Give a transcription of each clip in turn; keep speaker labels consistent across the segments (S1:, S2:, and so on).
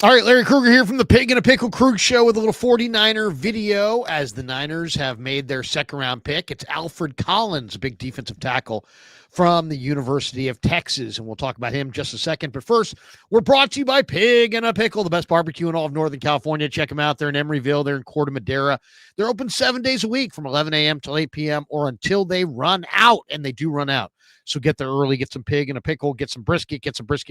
S1: All right, Larry Krueger here from the Pig and a Pickle Krug Show with a little 49er video as the Niners have made their second-round pick. It's Alfred Collins, a big defensive tackle from the University of Texas, and we'll talk about him in just a second. But first, we're brought to you by Pig and a Pickle, the best barbecue in all of Northern California. Check them out. They're in Emeryville. They're in Corte Madera. They're open 7 days a week from 11 a.m. till 8 p.m. or until they run out, and they do run out. So get there early, get some pig and a pickle, get some brisket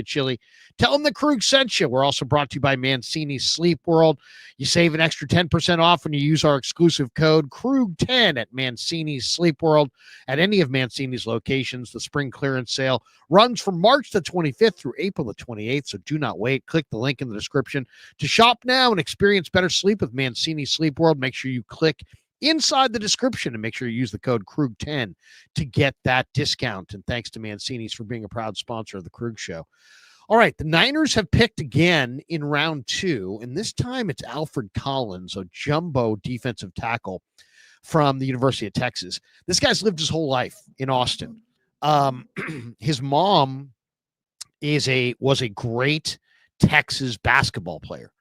S1: chili. Tell them the Krug sent you. We're also brought to you by Mancini's Sleep World. You save an extra 10% off when you use our exclusive code Krug10 at Mancini's Sleep World at any of Mancini's locations. The spring clearance sale runs from March the 25th through April the 28th, so do not wait. Click the link in the description to shop now and experience better sleep with Mancini's Sleep World. Make sure you click inside the description and make sure you use the code Krug10 to get that discount. And thanks to Mancini's for being a proud sponsor of the Krug Show. All right, the Niners have picked again in round 2, and this time it's Alfred Collins, a jumbo defensive tackle from the University of Texas. This guy's lived his whole life in Austin. His mom was a great Texas basketball player.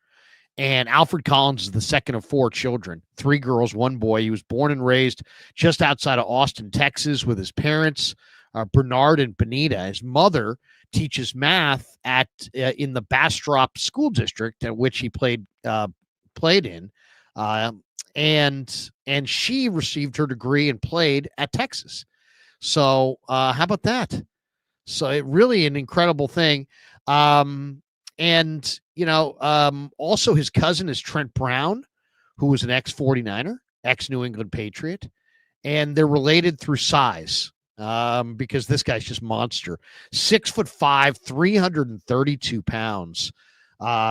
S1: And Alfred Collins is the second of 4 children, 3 girls, 1 boy. He was born and raised just outside of Austin, Texas, with his parents, Bernard and Benita. His mother teaches math at in the Bastrop School District, at which he played in, and she received her degree and played at Texas. So how about that? So it really an incredible thing. And, also his cousin is Trent Brown, who was an ex-49er, ex-New England Patriot. And they're related through size because this guy's just monster. 6'5", 332 pounds.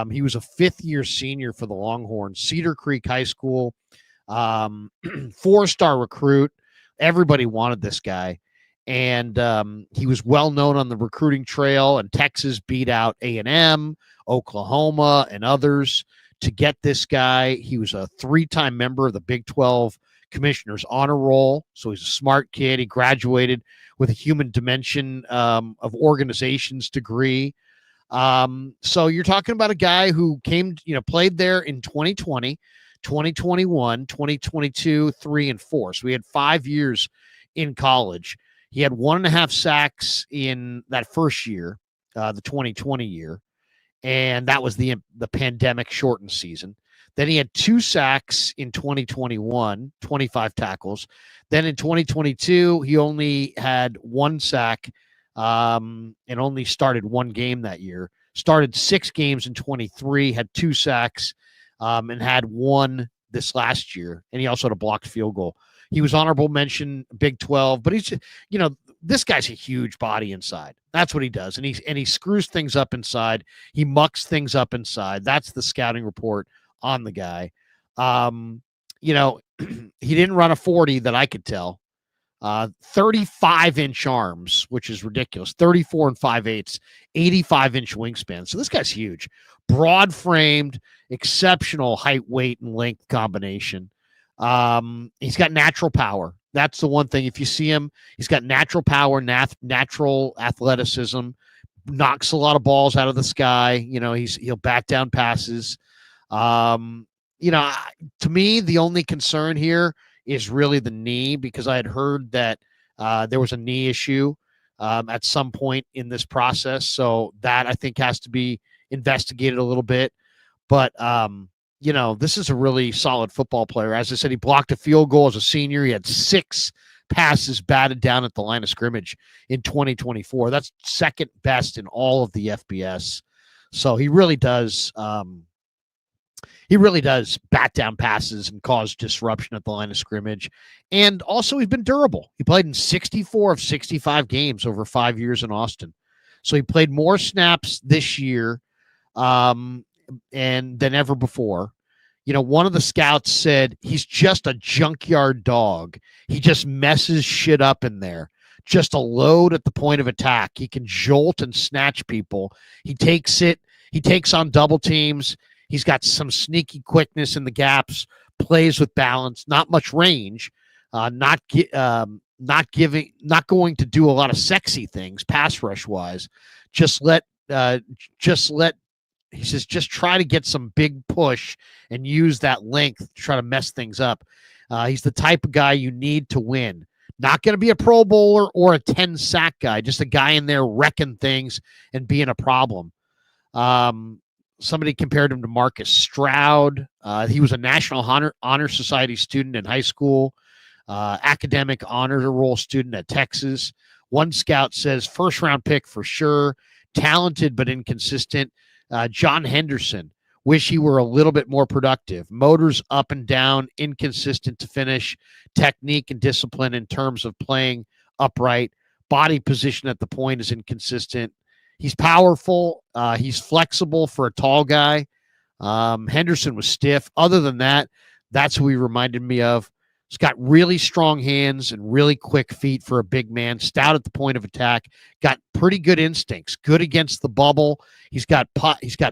S1: He was a fifth-year senior for the Longhorns, Cedar Creek High School, 4-star recruit. Everybody wanted this guy. And he was well known on the recruiting trail, and Texas beat out A&M, Oklahoma, and others to get this guy. He was a 3-time member of the Big 12 Commissioner's Honor Roll, so he's a smart kid. He graduated with a Human Dimension of Organizations degree. So you're talking about a guy who played there in 2020, 2021, 2022, 3, and 4. So he had 5 years in college. He had 1.5 sacks in that first year, the 2020 year, and that was the pandemic shortened season. Then he had 2 sacks in 2021, 25 tackles. Then in 2022, he only had 1 sack and only started 1 game that year. Started 6 games in 23, had 2 sacks, and had 1 this last year. And he also had a blocked field goal. He was honorable mention Big 12, but he's, this guy's a huge body inside. That's what he does. And he screws things up inside. He mucks things up inside. That's the scouting report on the guy. He didn't run a 40 that I could tell. 35-inch arms, which is ridiculous. 34 5/8, 85-inch wingspan. So this guy's huge. Broad-framed, exceptional height, weight, and length combination. He's got natural power. That's the one thing. If you see him, he's got natural power, natural athleticism, knocks a lot of balls out of the sky. He'll bat down passes. To me, the only concern here is really the knee, because I had heard that there was a knee issue at some point in this process. So that I think has to be investigated a little bit. But this is a really solid football player. As I said, he blocked a field goal as a senior. He had 6 passes batted down at the line of scrimmage in 2024. That's second best in all of the FBS. So he really does bat down passes and cause disruption at the line of scrimmage. And also he's been durable. He played in 64 of 65 games over 5 years in Austin. So he played more snaps this year and than ever before. One of the scouts said he's just a junkyard dog. He just messes shit up in there. Just a load at the point of attack. He can jolt and snatch people. He takes on double teams. He's got some sneaky quickness in the gaps, plays with balance, not much range, not going to do a lot of sexy things pass rush wise. Just let he says just try to get some big push and use that length to try to mess things up. He's the type of guy you need to win. Not going to be a Pro Bowler or a 10-sack guy, just a guy in there wrecking things and being a problem. Somebody compared him to Marcus Stroud. He was a National Honor Society student in high school, academic honor roll student at Texas. One scout says first-round pick for sure, talented but inconsistent. John Henderson, wish he were a little bit more productive. Motors up and down, inconsistent to finish. Technique and discipline in terms of playing upright. Body position at the point is inconsistent. He's powerful. He's flexible for a tall guy. Henderson was stiff. Other than that, that's who he reminded me of. He's got really strong hands and really quick feet for a big man. Stout at the point of attack. Got pretty good instincts. Good against the bubble. He's got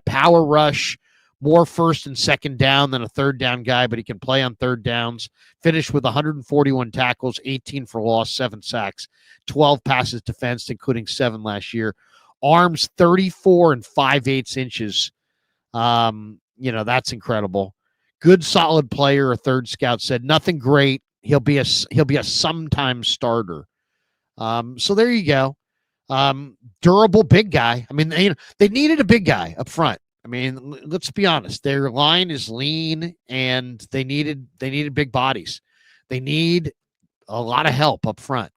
S1: power rush. More first and second down than a third down guy, but he can play on third downs. Finished with 141 tackles, 18 for loss, 7 sacks, 12 passes defensed, including 7 last year. Arms 34 and 5/8 inches. That's incredible. Good, solid player. A third scout said nothing great. He'll be a sometime starter. So there you go. Durable big guy. I mean, they needed a big guy up front. I mean, let's be honest. Their line is lean, and they needed big bodies. They need a lot of help up front.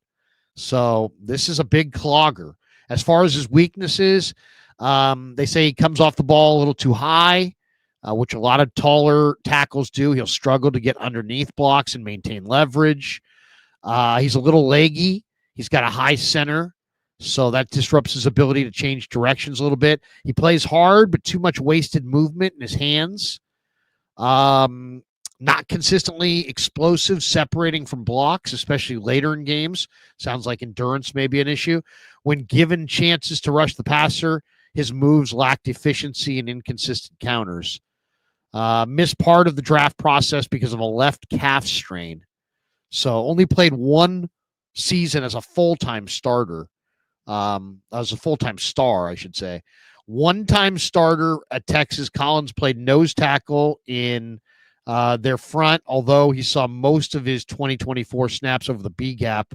S1: So this is a big clogger. As far as his weaknesses, they say he comes off the ball a little too high, which a lot of taller tackles do. He'll struggle to get underneath blocks and maintain leverage. He's a little leggy. He's got a high center, so that disrupts his ability to change directions a little bit. He plays hard, but too much wasted movement in his hands. Not consistently explosive, separating from blocks, especially later in games. Sounds like endurance may be an issue. When given chances to rush the passer, his moves lacked efficiency and inconsistent counters. Missed part of the draft process because of a left calf strain. So only played one season as a full-time starter. As a full-time star, I should say. One-time starter at Texas. Collins played nose tackle in their front, although he saw most of his 2024 snaps over the B gap,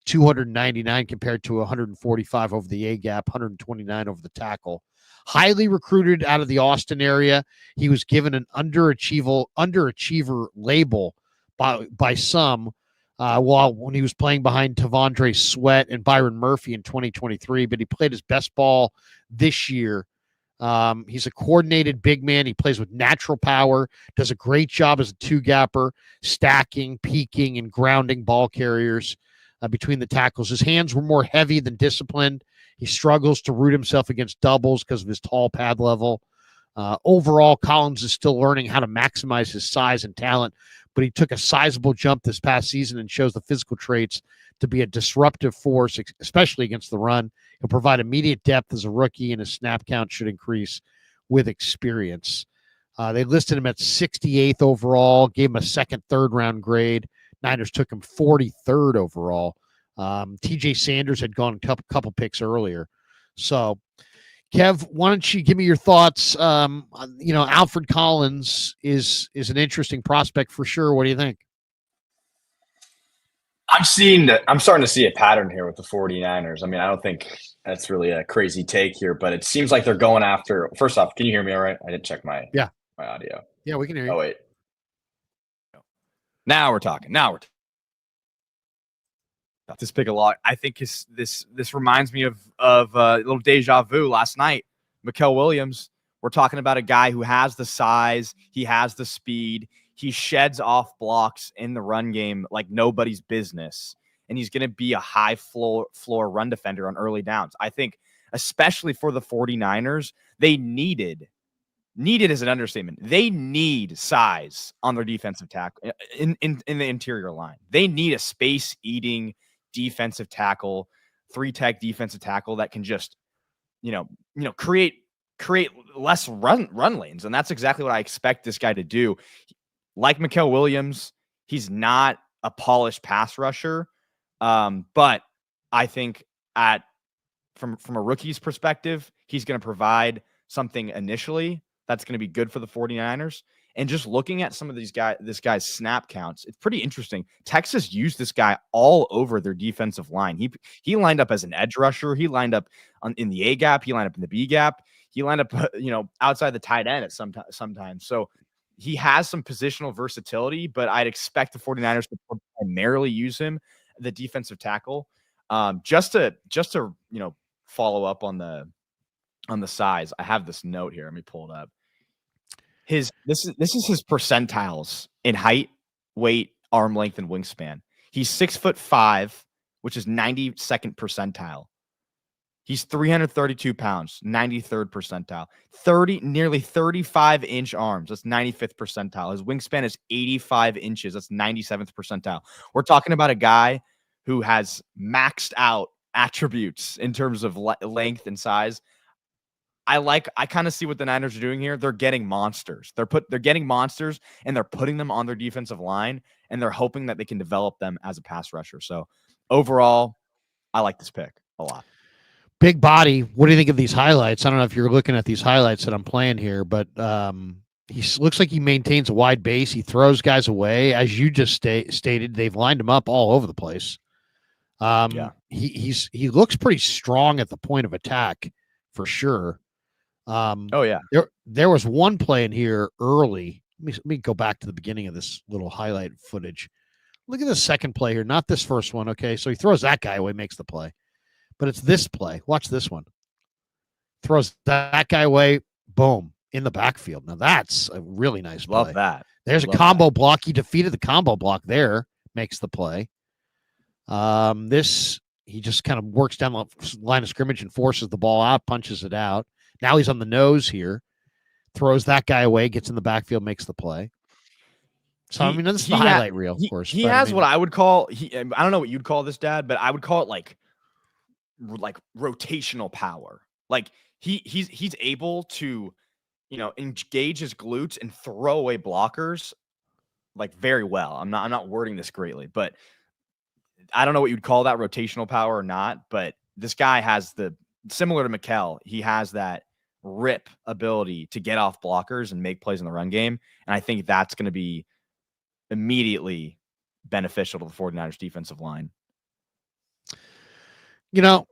S1: 299 compared to 145 over the A gap, 129 over the tackle. Highly recruited out of the Austin area. He was given an underachiever label by some when he was playing behind Tavondre Sweat and Byron Murphy in 2023, but he played his best ball this year. He's a coordinated big man. He plays with natural power, does a great job as a two-gapper, stacking, peaking, and grounding ball carriers between the tackles. His hands were more heavy than disciplined. He struggles to root himself against doubles because of his tall pad level. Overall, Collins is still learning how to maximize his size and talent, but he took a sizable jump this past season and shows the physical traits to be a disruptive force, especially against the run. He'll provide immediate depth as a rookie, and his snap count should increase with experience. They listed him at 68th overall, gave him a second, third round grade. Niners took him 43rd overall. TJ Sanders had gone a couple picks earlier. So, Kev, why don't you give me your thoughts? Alfred Collins is an interesting prospect for sure. What do you think?
S2: I'm starting to see a pattern here with the 49ers. I mean, I don't think that's really a crazy take here, but it seems like they're going after. First off, can you hear me all right? I didn't check my audio.
S1: Yeah, we can hear you.
S2: Oh, wait.
S3: Now we're talking. This pick a lot. I think this reminds me of a little deja vu last night. Mikael Williams. We're talking about a guy who has the size, he has the speed, he sheds off blocks in the run game like nobody's business, and he's going to be a high floor run defender on early downs. I think, especially for the 49ers, they needed is an understatement. They need size on their defensive tackle in the interior line. They need a space-eating defensive tackle, 3-tech defensive tackle that can just, create less run lanes. And that's exactly what I expect this guy to do. Like Mikael Williams, he's not a polished pass rusher. But I think from a rookie's perspective, he's going to provide something initially that's going to be good for the 49ers. And just looking at some of this guy's snap counts, it's pretty interesting. Texas used this guy all over their defensive line. He lined up as an edge rusher. He lined up in the A gap. He lined up in the B gap. He lined up, outside the tight end at sometimes. So he has some positional versatility, but I'd expect the 49ers to primarily use him, the defensive tackle. Just to follow up on the size. I have this note here. Let me pull it up. This is his percentiles in height, weight, arm length, and wingspan. He's 6'5", which is 92nd percentile. He's 332 pounds, 93rd percentile. Nearly 35-inch arms. That's 95th percentile. His wingspan is 85 inches. That's 97th percentile. We're talking about a guy who has maxed out attributes in terms of length and size. I kind of see what the Niners are doing here. They're getting monsters. They're getting monsters, and they're putting them on their defensive line, and they're hoping that they can develop them as a pass rusher. So overall, I like this pick a lot.
S1: Big body. What do you think of these highlights? I don't know if you're looking at these highlights that I'm playing here, but he looks like he maintains a wide base. He throws guys away. As you just stated, they've lined him up all over the place. He looks pretty strong at the point of attack for sure. There was one play in here early. Let me go back to the beginning of this little highlight footage. Look at the second play here, not this first one. Okay, so he throws that guy away, makes the play, but it's this play. Watch this one. Throws that guy away, boom, in the backfield. Now that's a really nice play.
S3: Love that.
S1: There's a combo block. He defeated the combo block there, makes the play. He just kind of works down the line of scrimmage and forces the ball out, punches it out. Now he's on the nose here, throws that guy away, gets in the backfield, makes the play. So, this is the highlight reel, of course.
S3: He has what I would call, I don't know what you'd call this, Dad, but I would call it like rotational power. Like he's able to, engage his glutes and throw away blockers like very well. I'm not wording this greatly, but I don't know what you'd call that, rotational power or not, but this guy has similar to Mikel, he has that rip ability to get off blockers and make plays in the run game. And I think that's going to be immediately beneficial to the 49ers defensive line.
S1: The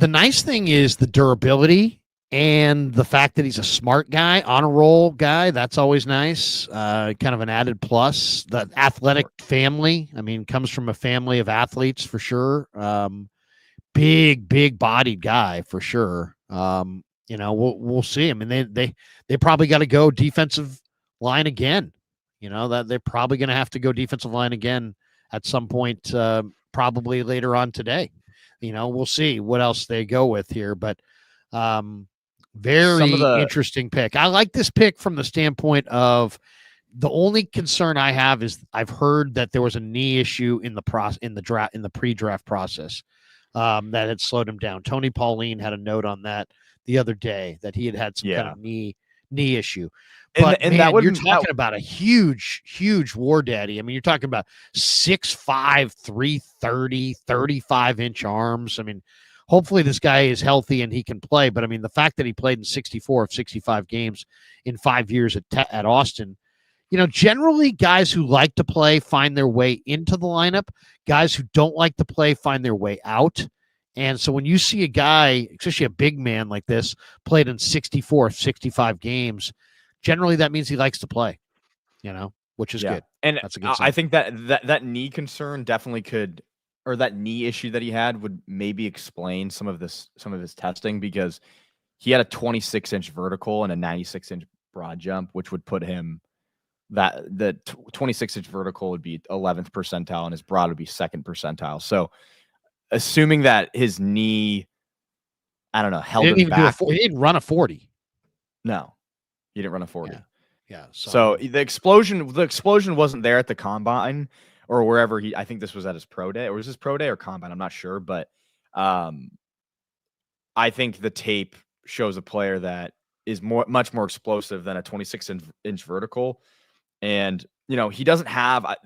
S1: nice thing is the durability and the fact that he's a smart guy, on a roll guy. That's always nice. Kind of an added plus. The athletic family, comes from a family of athletes for sure. Big bodied guy for sure. We'll see. They probably got to go defensive line again. That they're probably going to have to go defensive line again at some point, probably later on today. We'll see what else they go with here, but very interesting pick. I like this pick from the standpoint of the only concern I have is I've heard that there was a knee issue in the pre-draft process that had slowed him down. Tony Pauline had a note on that the other day that he had some kind of knee issue. But you're talking about a huge war daddy. You're talking about 6'5", 330, 35-inch arms. Hopefully this guy is healthy and he can play. But the fact that he played in 64 of 65 games in 5 years at Austin, generally guys who like to play find their way into the lineup. Guys who don't like to play find their way out. And so when you see a guy, especially a big man like this, played in 64 of 65 games, generally that means he likes to play, which is good.
S3: And
S1: that's a good sign.
S3: I think that knee concern definitely could, or that knee issue that he had would maybe explain some of his testing, because he had a 26-inch vertical and a 96-inch broad jump, which would put him the 26-inch vertical would be 11th percentile and his broad would be 2nd percentile. So assuming that his knee, I don't know, held him back.
S1: He didn't run a 40.
S3: No. He didn't run a 40.
S1: Yeah.
S3: So the explosion wasn't there at the combine or wherever I think this was at his pro day, or was this pro day or combine? I'm not sure, but I think the tape shows a player that is much more explosive than a 26-inch vertical. And, he doesn't have,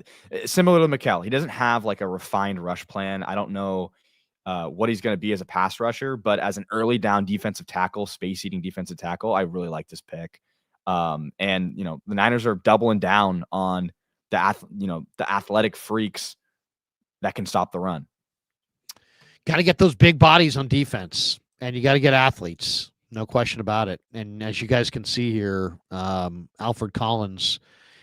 S3: similar to Mikel, he doesn't have like a refined rush plan. I don't know what he's going to be as a pass rusher, but as an early down defensive tackle, space-eating defensive tackle, I really like this pick. And the Niners are doubling down on the athletic freaks that can stop the run.
S1: Got to get those big bodies on defense, and you got to get athletes. No question about it. And as you guys can see here, Alfred Collins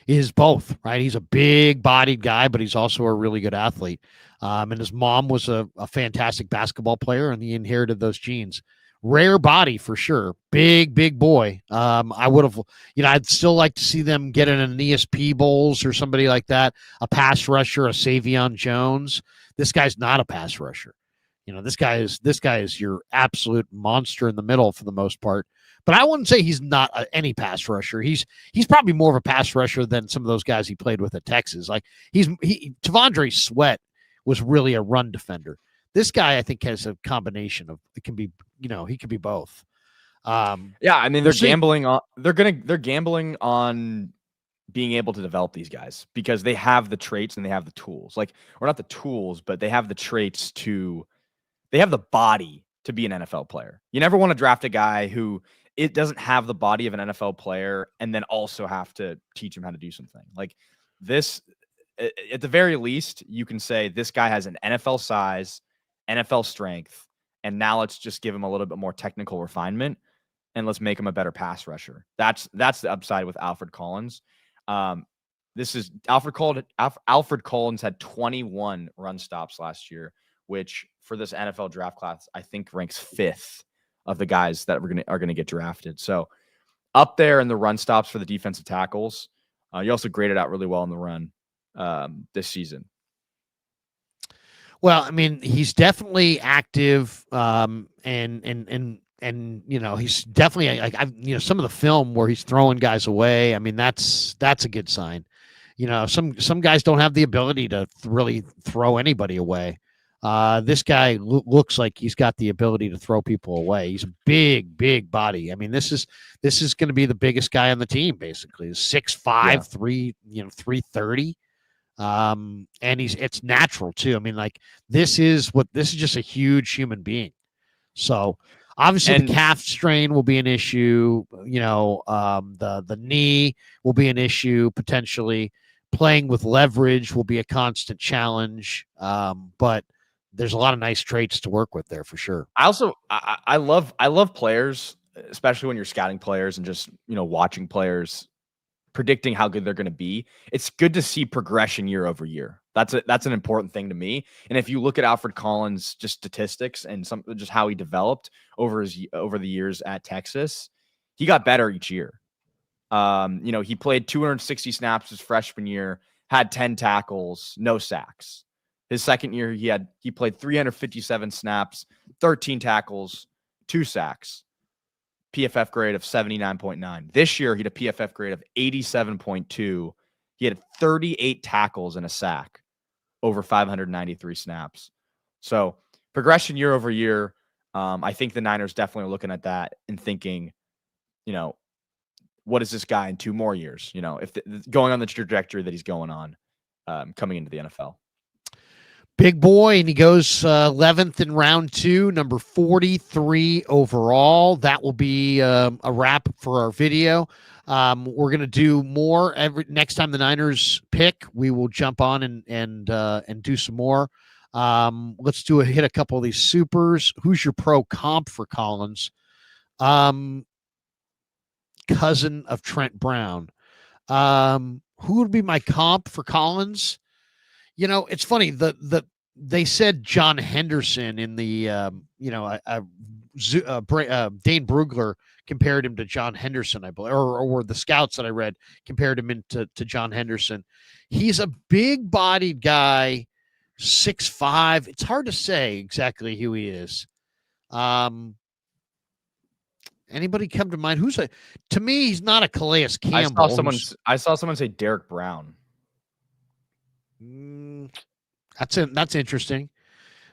S1: is both, right? He's a big-bodied guy, but he's also a really good athlete. And his mom was a fantastic basketball player, and he inherited those genes. Rare body for sure. Big boy. I would have, I'd still like to see them get in an ESP Bowls or somebody like that, a pass rusher, a Savion Jones. This guy's not a pass rusher. This guy is your absolute monster in the middle for the most part. But I wouldn't say he's not any pass rusher. He's probably more of a pass rusher than some of those guys he played with at Texas. Like Tavondre Sweat was really a run defender. This guy, I think, has a combination of it can be, he could be both.
S3: Yeah, I mean, they're gambling on being able to develop these guys because they have the traits and they have the tools. Like, or not the tools, but they have the traits they have the body to be an NFL player. You never want to draft a guy who it doesn't have the body of an NFL player and then also have to teach him how to do something like this. At the very least, you can say this guy has an NFL size, NFL strength, and now let's just give him a little bit more technical refinement and let's make him a better pass rusher. That's the upside with Alfred Collins. This is Alfred Collins had 21 run stops last year, which for this NFL draft class, I think ranks 5th of the guys that are going to get drafted. So up there in the run stops for the defensive tackles. You also graded out really well in the run this season.
S1: Well, I mean, he's definitely active, and he's definitely like some of the film where he's throwing guys away. I mean, that's a good sign. Some guys don't have the ability to really throw anybody away. This guy looks like he's got the ability to throw people away. He's a big body. I mean, this is going to be the biggest guy on the team, basically. He's 6'5", 330. And it's natural too. I mean, like this is just a huge human being. So obviously the calf strain will be an issue. The knee will be an issue potentially. Playing with leverage will be a constant challenge. But there's a lot of nice traits to work with there for sure.
S3: I love players, especially when you're scouting players and just, watching players, predicting how good they're going to be. It's good to see progression year over year. That's an important thing to me. And if you look at Alfred Collins, just statistics and just how he developed over the years at Texas, he got better each year. He played 260 snaps his freshman year, had 10 tackles, no sacks. His second year, he played 357 snaps, 13 tackles, 2 sacks, PFF grade of 79.9. This year, he had a PFF grade of 87.2. He had 38 tackles and a sack over 593 snaps. So progression year over year. I think the Niners definitely are looking at that and thinking, what is this guy in 2 more years? If going on the trajectory that he's going on, coming into the NFL.
S1: Big boy, and he goes 11th in round 2, number 43 overall. That will be a wrap for our video. We're going to do more next time the Niners pick. We will jump on and do some more. Let's hit a couple of these supers. Who's your pro comp for Collins? Cousin of Trent Brown. Who would be my comp for Collins? It's funny. They said John Henderson in the Dane Brugler compared him to John Henderson, I believe, or the scouts that I read compared him to John Henderson. He's a big-bodied guy, 6'5". It's hard to say exactly who he is. Anybody come to mind? To me, he's not a Calais Campbell.
S3: I saw someone say Derek Brown.
S1: That's interesting.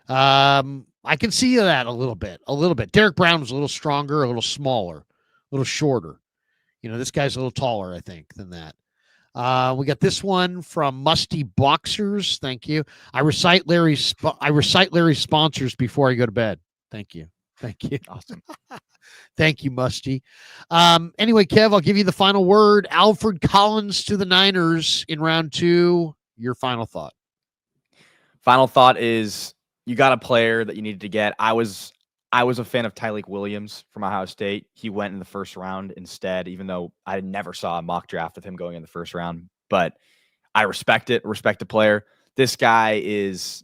S1: I can see that a little bit. Derek Brown was a little stronger, a little smaller, a little shorter. This guy's a little taller, I think, than that. We got this one from Musty Boxers. Thank you. I recite Larry's sponsors before I go to bed. Thank you.
S3: Awesome.
S1: Thank you, Musty. Anyway, Kev, I'll give you the final word. Alfred Collins to the Niners in round 2. Your final thought.
S3: Final thought is you got a player that you needed to get. I was a fan of Tyreek Williams from Ohio State. He went in the first round instead, even though I never saw a mock draft with him going in the first round. But I respect it. Respect the player. This guy is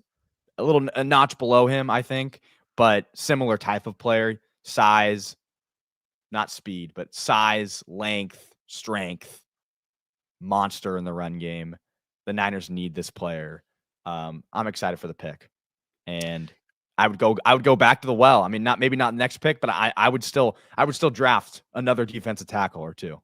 S3: a notch below him, I think, but similar type of player. Size, not speed, but size, length, strength, monster in the run game. The Niners need this player. I'm excited for the pick, and I would go back to the well. I mean, maybe not next pick, but I would still draft another defensive tackle or two.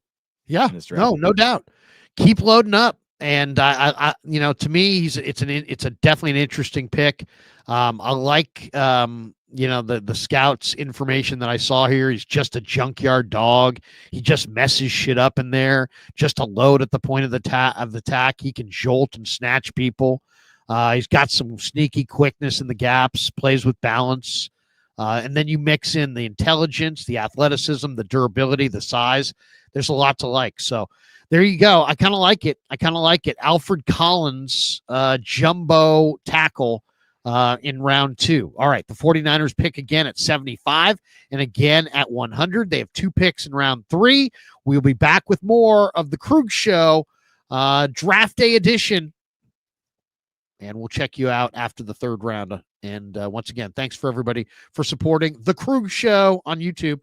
S1: Yeah, no doubt. Keep loading up, and I to me, it's definitely an interesting pick. I like the scouts information that I saw here. He's just a junkyard dog. He just messes shit up in there. Just a load at the point of the tack. He can jolt and snatch people. He's got some sneaky quickness in the gaps, plays with balance. And then you mix in the intelligence, the athleticism, the durability, the size. There's a lot to like. So there you go. I kind of like it. Alfred Collins, jumbo tackle in round 2. All right. The 49ers pick again at 75 and again at 100. They have 2 picks in round 3. We'll be back with more of the Krug Show, draft day edition. And we'll check you out after the 3rd round. And once again, thanks for everybody for supporting the Krug Show on YouTube.